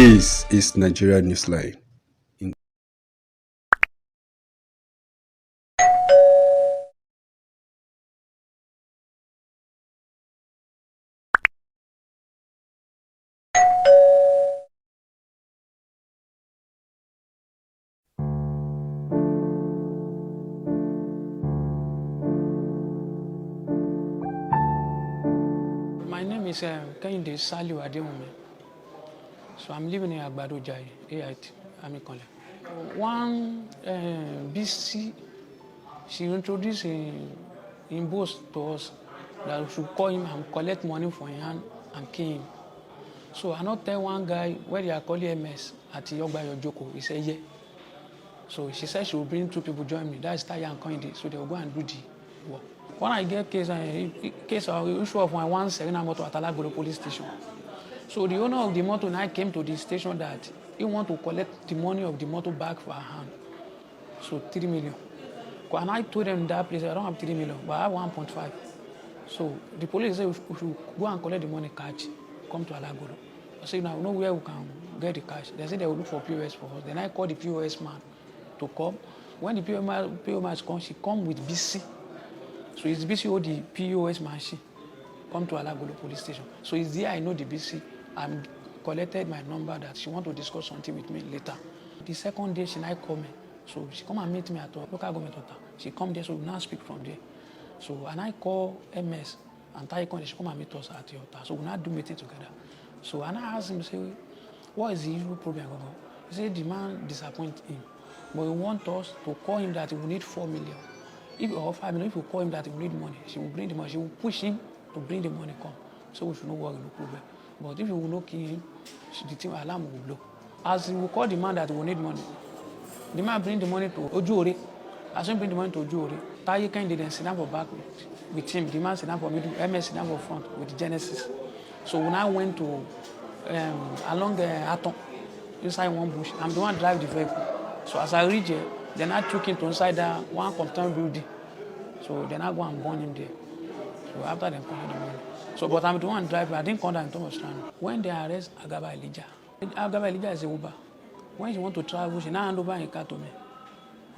Is Nigerianewsline. My name is Kehinde Saliu Adewumi. So I'm living in Agbado Jai, AIT, Amikole. One BC, she introduced in both to us that we should call him and collect money for him hand and kill him. So I not tell one guy where they are calling MS at Yogbayo Joko. He said, yeah. So she said she will bring 2 people join me. That's Taya and Kehinde. So they will go and do the work. When I get case of issue of my one Serena motor at Alagboro police station. So the owner of the motor now came to the station that he want to collect the money of the motor back for her hand. So 3 million. And I told them in that place, I don't have 3 million, but I have 1.5. So the police said we should go and collect the money cash, come to Alagboro. I said, now we know where we can get the cash. They said they will look for POS for us. Then I called the POS man to come. When the POS man comes, she come with BC. So it's BC or the POS machine. Come to Alagboro police station. So it's there I know the BC. I'm collected my number that she want to discuss something with me later. The second day she now call me. So she come and meet me at local government hotel. She come there, so we now speak from there. So and I call MS and Taikon, she come and meet us at the hotel. So we now do meeting together. So and I asked him, say, what is the usual problem? He said the man disappoint him. But he want us to call him that he will need 4 million. If or 5 million, if we call him that he will need money, she will bring the money. She will push him to bring the money come. So we should not worry, no problem. But if you will not kill him, the team alarm will blow. As he will call the man that he will need money, the man bring the money to Ojuore. As he bring the money to Ojuore, Taye Kehinde then sit down for back with him. The man sit down for middle, MS sit down for front with Genesis. So when I went to along Aton, inside one bush, I'm the one drive the vehicle. So as I reach here, then I took him to inside that one compound building. So then I go and burn him there. So after them collect the money. So but I'm the one driver. I didn't come down in Thomas Strand. When they arrest Agaba Elijah is a Uber. When she want to travel, she now hand over a car to me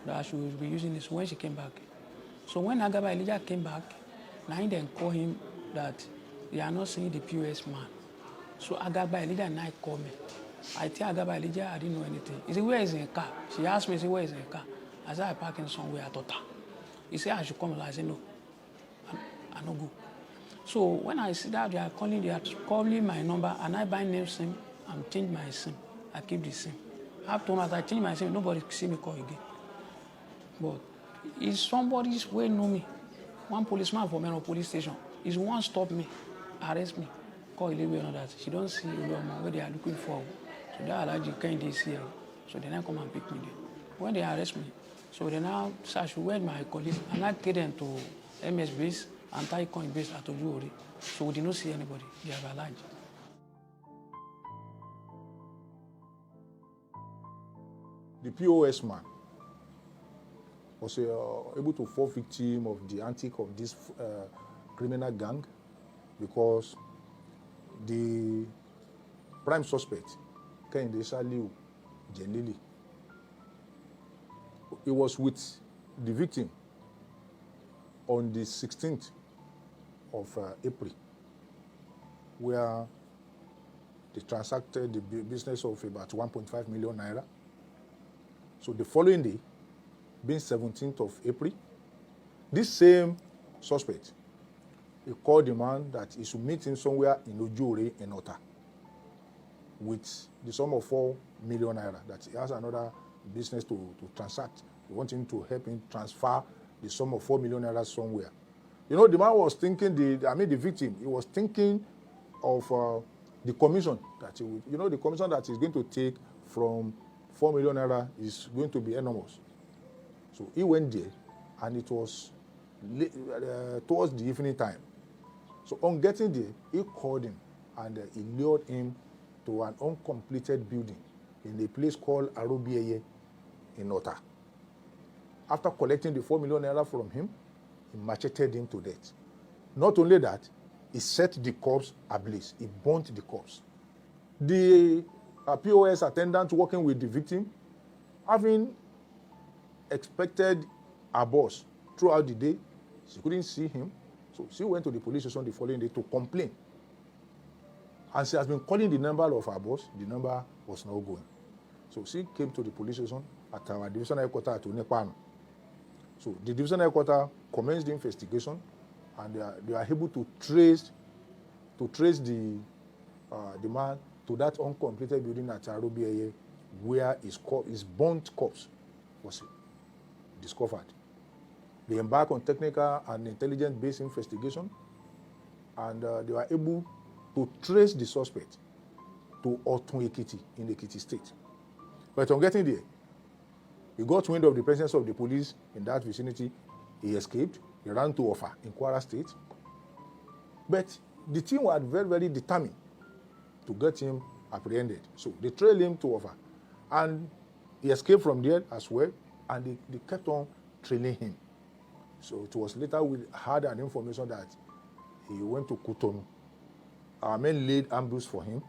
that she will be using this when she came back. So when Agaba Elijah came back, now he then call him that they are not seeing the POS man. So Agaba Elijah now call me. I tell Agaba Elijah I didn't know anything. He said, where is the car? She asked me, where is the car? I said, I parking somewhere at Tota. He said, I should come. I said, no, I no go. So when I see that they are calling my number, and I buy new SIM and change my SIM. I keep the SIM. After I change my SIM, nobody see me call again. But if somebody's way know me, one policeman from a police station, is one stop me, arrest me, call Ilewe and that. She don't see where they are looking for. So that Alaji Kehinde is here. So then I come and pick me there. When they arrest me, so they now search where my colleagues, and I take them to MS base and Taikon base at Ojuore. So we did not see anybody. They have Alaji. The POS man was able to fall victim of the antic of this criminal gang because the prime suspect, Kehinde Saliu Jelili, he was with the victim on the 16th of April, where they transacted the business of about 1.5 million naira. So the following day, being 17th of April, this same suspect, he called the man that he should meet him somewhere in Ojuore in Ota with the sum of 4 million naira, that he has another business to transact. He wants him to help him transfer the sum of 4 million naira somewhere. You know, the man was thinking, the victim, he was thinking of the commission that he would, the commission that he's going to take from 4 million naira is going to be enormous. So he went there, and it was towards the evening time. So on getting there, he called him, and he lured him to an uncompleted building in a place called Arobieye in Ota. After collecting the 4 million naira from him, he macheted him to death. Not only that, he set the corpse ablaze. He burnt the corpse. The a POS attendant working with the victim, having expected her boss throughout the day. She couldn't see him. So she went to the police station the following day to complain. And she has been calling the number of her boss. The number was not going. So she came to the police station at our divisional headquarters at Unepano. So the divisional headquarters commenced the investigation, and they are able to trace the man to that uncompleted building at Arobieye, where his burnt corpse was discovered. They embarked on technical and intelligence-based investigation, and they were able to trace the suspect to Otun Ekiti in Ekiti State. But on getting there, he got wind of the presence of the police in that vicinity. He escaped. He ran to Ofa in Kwara State. But the team were very, very determined to get him apprehended. So they trailed him to Ofa. And he escaped from there as well, and they kept on trailing him. So it was later we had an information that he went to Cotonou. Our men laid ambush for him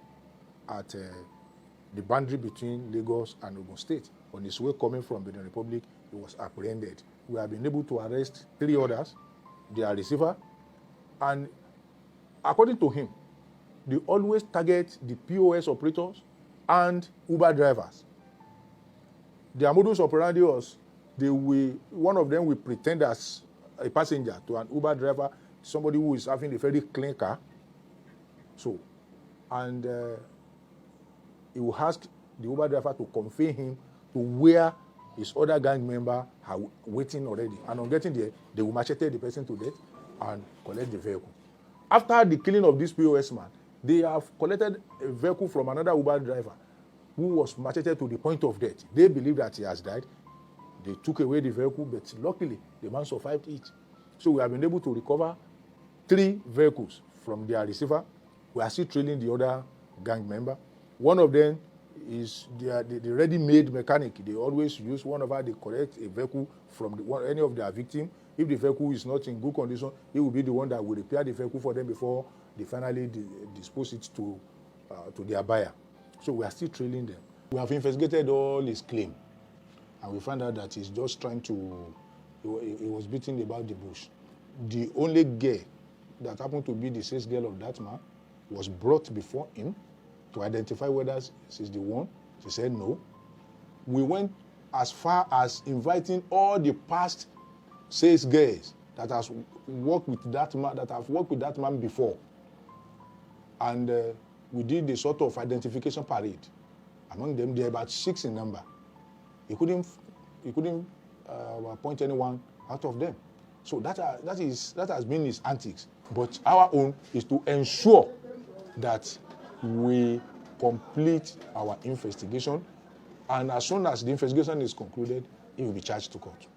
at the boundary between Lagos and Ogun State. On his way coming from Benin Republic, he was apprehended. We have been able to arrest 3 others. They are receiver. And according to him, they always target the POS operators and Uber drivers. Their modus operandi was one of them will pretend as a passenger to an Uber driver, somebody who is having a very clean car. So, and he will ask the Uber driver to convey him to where his other gang member are waiting already. And on getting there, they will machete the person to death and collect the vehicle. After the killing of this POS man, they have collected a vehicle from another Uber driver who was macheted to the point of death. They believe that he has died. They took away the vehicle, but luckily, the man survived it. So we have been able to recover 3 vehicles from their receiver. We are still trailing the other gang member. One of them is the ready-made mechanic. They always use whenever they collect a vehicle from any of their victims. If the vehicle is not in good condition, he will be the one that will repair the vehicle for them before they finally dispose it to their buyer. So we are still trailing them. We have investigated all his claims, and we found out that he's just trying to, he was beating about the bush. The only girl that happened to be the sixth girl of that man was brought before him to identify whether she's the one. She said no. We went as far as inviting all the past 6 girls that has worked with that man, that have worked with that man before. And we did a sort of identification parade. Among them, there are about 6 in number. He couldn't point anyone out of them. So that has been his antics. But our own is to ensure that we complete our investigation, and as soon as the investigation is concluded, he will be charged to court.